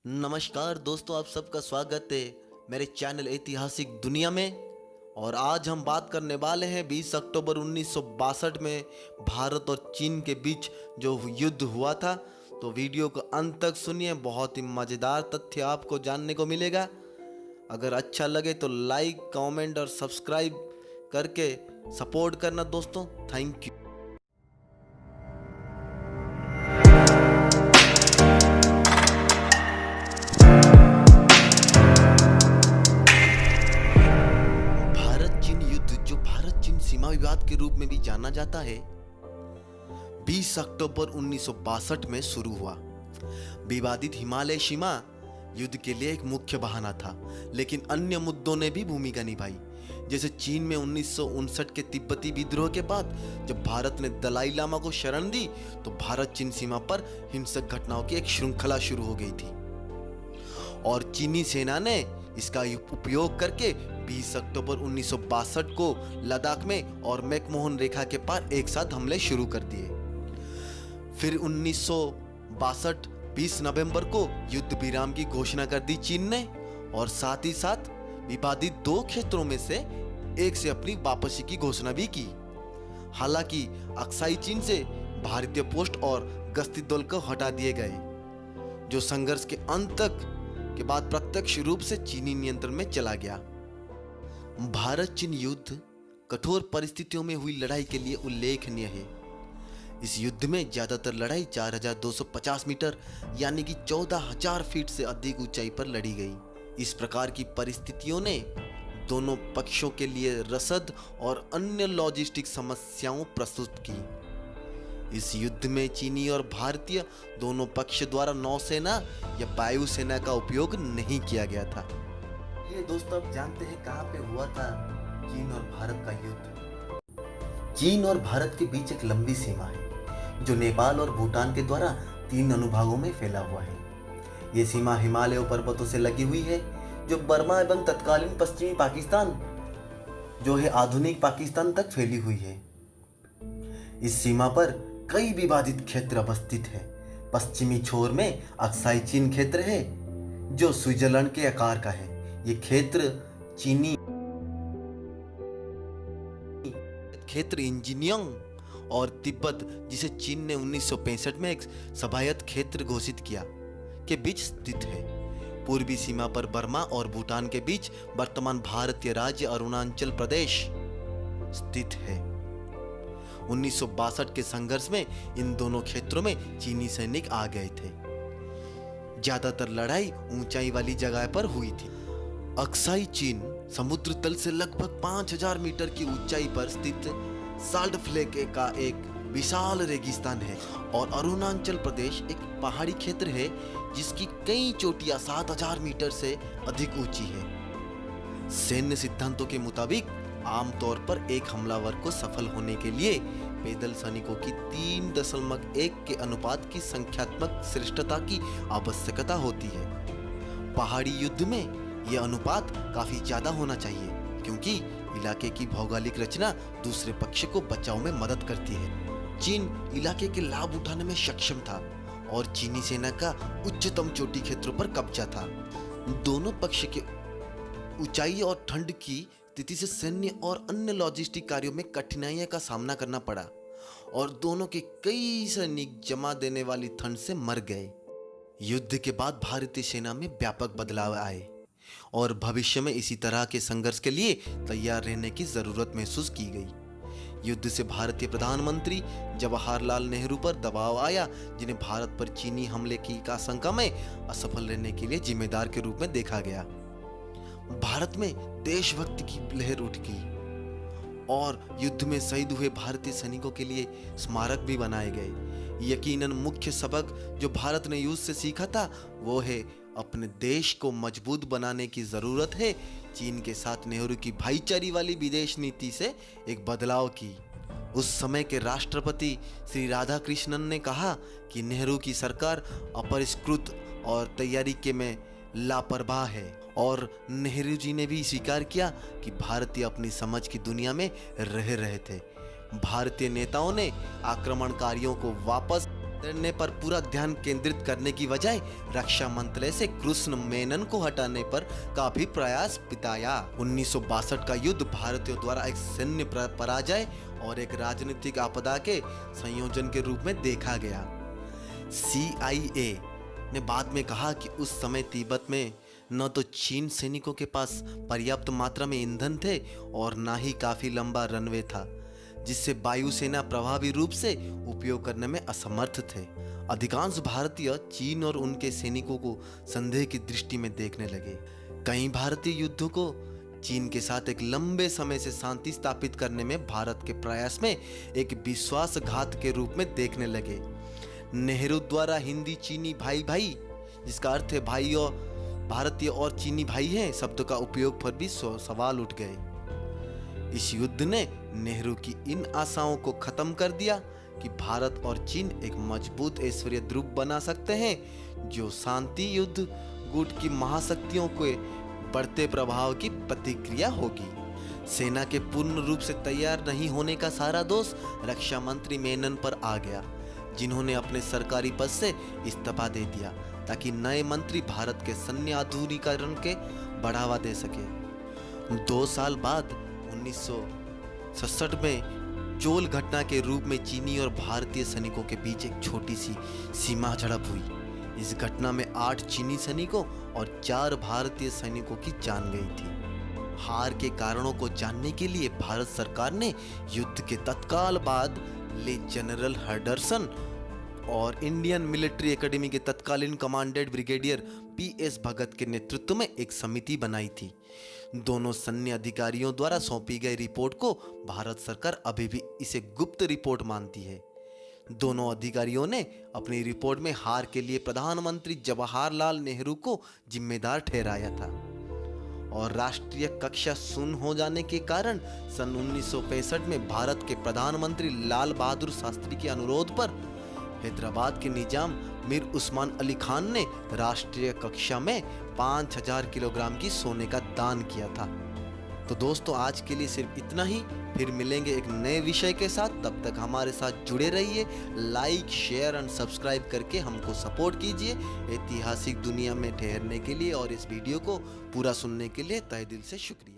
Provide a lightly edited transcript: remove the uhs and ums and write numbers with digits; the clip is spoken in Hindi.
नमस्कार दोस्तों, आप सबका स्वागत है मेरे चैनल ऐतिहासिक दुनिया में। और आज हम बात करने वाले हैं 20 अक्टूबर 1962 में भारत और चीन के बीच जो युद्ध हुआ था। तो वीडियो को अंत तक सुनिए, बहुत ही मज़ेदार तथ्य आपको जानने को मिलेगा। अगर अच्छा लगे तो लाइक, कमेंट और सब्सक्राइब करके सपोर्ट करना दोस्तों। Thank you. भारत चीन युद्ध, जो भारत चीन सीमा विवाद के रूप में भी जाना जाता है, 20 अक्टूबर 1962 में शुरू हुआ। विवादित हिमालय सीमा युद्ध के लिए एक मुख्य बहाना था, लेकिन अन्य मुद्दों ने भी भूमिका निभाई। जैसे चीन में 1959 के तिब्बती विद्रोह के बाद जब भारत ने दलाई लामा को शरण दी, तो भारत चीन सीमा पर हिंसक घटनाओं की एक श्रृंखला शुरू हो गई थी और चीनी सेना ने इसका उपयोग करके 20 अक्टूबर 1962 को लद्दाख में और मैकमोहन रेखा के पार एक साथ हमले शुरू कर दिए। फिर 1962 20 नवंबर को युद्ध विराम की घोषणा कर दी चीन ने, और साथ ही साथ विवादित दो क्षेत्रों में से एक से अपनी वापसी की घोषणा भी की। हालांकि अक्साई चीन से भारतीय पोस्ट और गश्ती दल को हटा दिए गए, जो संघर्ष के अंत तक के बाद प्रत्यक्ष रूप से चीनी नियंत्रण में चला गया। भारत चीन युद्ध कठोर परिस्थितियों में हुई लड़ाई के लिए उल्लेखनीय है। इस युद्ध में ज्यादातर लड़ाई 4250 मीटर यानी कि 14000 फीट से अधिक ऊंचाई पर लड़ी गई। इस प्रकार की परिस्थितियों ने दोनों पक्षों के लिए रसद और अन्य लॉजिस्टिक समस्याओं प्रस्तुत की। इस युद्ध में चीनी और भारतीय दोनों पक्ष द्वारा नौसेना या वायुसेना का उपयोग नहीं किया गया था। ये दोस्तों, आप जानते हैं कहां पे हुआ था चीन और भारत का युद्ध? चीन और भारत के बीच एक लंबी सीमा है जो नेपाल और भूटान के द्वारा 3 अनुभागों में फैला हुआ है। ये सीमा हिमालय पर्वतों से लगी हुई है, जो बर्मा एवं तत्कालीन पश्चिमी पाकिस्तान, जो है आधुनिक पाकिस्तान, तक फैली हुई है। इस सीमा पर कई विवादित क्षेत्र अवस्थित है। पश्चिमी छोर में अक्साई चीन क्षेत्र है, जो स्विट्जरलैंड के आकार का है। ये क्षेत्र चीनी क्षेत्र इंजीनियरिंग और तिब्बत, जिसे चीन ने 1965 में एक स्वायत्त क्षेत्र घोषित किया, के बीच स्थित है। पूर्वी सीमा पर बर्मा और भूटान के बीच वर्तमान भारतीय राज्य अरुणाचल प्रदेश स्थित है। 1962 के संघर्ष में इन दोनों क्षेत्रों में चीनी सैनिक आ गए थे। ज्यादातर लड़ाई ऊंचाई वाली जगह पर हुई थी। अक्साई चीन समुद्र तल से लगभग 5000 मीटर की ऊंचाई पर स्थित साल्ट फ्लेक का एक विशाल रेगिस्तान है, और अरुणाचल प्रदेश एक पहाड़ी क्षेत्र है जिसकी कई चोटियां 7000 मीटर से अधिक ऊंची है। सैन्य सिद्धांतों के मुताबिक आमतौर पर एक हमलावर को सफल होने के लिए पैदल सैनिकों की 3.1 के अनुपात की संख्यात्मक श्रेष्ठता की आवश्यकता होती है। पहाड़ी युद्ध में यह अनुपात काफी ज्यादा होना चाहिए, क्योंकि इलाके की भौगोलिक रचना दूसरे पक्ष को बचाव में मदद करती है। चीन इलाके के लाभ उठाने में सक्षम था और चीनी सेना का उच्चतम चोटी क्षेत्रों पर कब्जा था। दोनों पक्ष के ऊंचाई और ठंड की स्थिति से सैन्य और अन्य लॉजिस्टिक कार्यों में कठिनाइयों का सामना करना पड़ा, और दोनों के कई सैनिक जमा देने वाली ठंड से मर गए। युद्ध के बाद भारतीय सेना में व्यापक बदलाव आए और भविष्य में इसी तरह के संघर्ष के लिए तैयार रहने की जरूरत महसूस की गई। युद्ध से भारतीय प्रधानमंत्री जवाहरलाल नेहरू पर दबाव आया, जिन्हें भारत पर चीनी हमले की आशंका में असफल रहने के लिए जिम्मेदार के रूप में देखा गया। भारत में देशभक्ति की लहर उठ गई और युद्ध में शहीद हुए भारतीय सैनिकों के लिए स्मारक भी बनाए गए। यकीनन मुख्य सबक जो भारत ने युद्ध से सीखा था वो है अपने देश को मजबूत बनाने की जरूरत है। चीन के साथ नेहरू की भाईचारे वाली विदेश नीति से एक बदलाव की। उस समय के राष्ट्रपति श्री राधाकृष्णन ने कहा कि नेहरू की सरकार अपरिष्कृत और तैयारी के में लापरवाह है, और नेहरू जी ने भी स्वीकार किया कि भारतीय अपनी समझ की दुनिया में रह रहे थे। भारतीय नेताओं ने आक्रमणकारियों को वापस करने पर पूरा ध्यान केंद्रित करने की बजाय रक्षा मंत्रालय से कृष्ण मेनन को हटाने पर काफी प्रयास बिताया। 1962 का युद्ध भारतीयों द्वारा एक सैन्य पराजय और एक राजनीतिक आपदा के संयोजन के रूप में देखा गया। CIA ने बाद में कहा कि उस समय तिब्बत में न तो चीन सैनिकों के पास पर्याप्त मात्रा में ईंधन थे और न ही काफी लंबा रनवे था, जिससे वायुसेना प्रभावी रूप से उपयोग करने में असमर्थ थे। अधिकांश भारतीय चीन और उनके सैनिकों को संदेह की दृष्टि में देखने लगे। कई भारतीय युद्धों को चीन के साथ एक लंबे समय से शांति स्थापित करने में भारत के प्रयास में एक विश्वासघात के रूप में देखने लगे। नेहरू द्वारा हिंदी चीनी भाई भाई, जिसका अर्थ है भाई और भारतीय और चीनी भाई हैं, शब्द का उपयोग पर भी सवाल उठ गए। इस युद्ध ने नेहरू की इन आशाओं को खत्म कर दिया कि भारत और चीन एक मजबूत ऐश्वर्य ध्रुव बना सकते हैं, जो शांति युद्ध गुट की महाशक्तियों के बढ़ते प्रभाव की प्रतिक्रिया होगी। सेना के पूर्ण रूप से तैयार नहीं होने का सारा दोष रक्षा मंत्री मेनन पर आ गया, जिन्होंने अपने सरकारी पद से इस्तीफा दे दिया ताकि नए मंत्री भारत के सैन्य आधुनिकीकरण के बढ़ावा दे सके। 2 साल बाद 1967 में चोल घटना के रूप में चीनी और भारतीय सैनिकों के बीच एक छोटी सी सीमा झड़प हुई। इस घटना में 8 चीनी सैनिकों और 4 भारतीय सैनिकों की जान गई थी। हार के कारणों को जानने के लिए भारत सरकार ने युद्ध के तत्काल बाद ले जनरल हडर्सन और इंडियन मिलिट्री एकेडमी के तत्कालीन कमांडेंट ब्रिगेडियर PS भगत के नेतृत्व में एक समिति बनाई थी। दोनों सैन्य अधिकारियों द्वारा सौंपी गई रिपोर्ट को भारत सरकार अभी भी इसे गुप्त रिपोर्ट मानती है। दोनों अधिकारियों ने अपनी रिपोर्ट में हार के लिए प्रधानमंत्री जवाहरलाल नेहरू को जिम्मेदार ठहराया था और राष्ट्रीय कक्षा शून्य हो जाने के कारण सन 1965 में भारत के प्रधानमंत्री लाल बहादुर शास्त्री के अनुरोध पर हैदराबाद के निजाम मीर उस्मान अली खान ने राष्ट्रीय कक्षा में 5000 किलोग्राम की सोने का दान किया था। तो दोस्तों, आज के लिए सिर्फ इतना ही। फिर मिलेंगे एक नए विषय के साथ। तब तक हमारे साथ जुड़े रहिए। लाइक, शेयर एंड सब्सक्राइब करके हमको सपोर्ट कीजिए ऐतिहासिक दुनिया में ठहरने के लिए, और इस वीडियो को पूरा सुनने के लिए तहे दिल से शुक्रिया।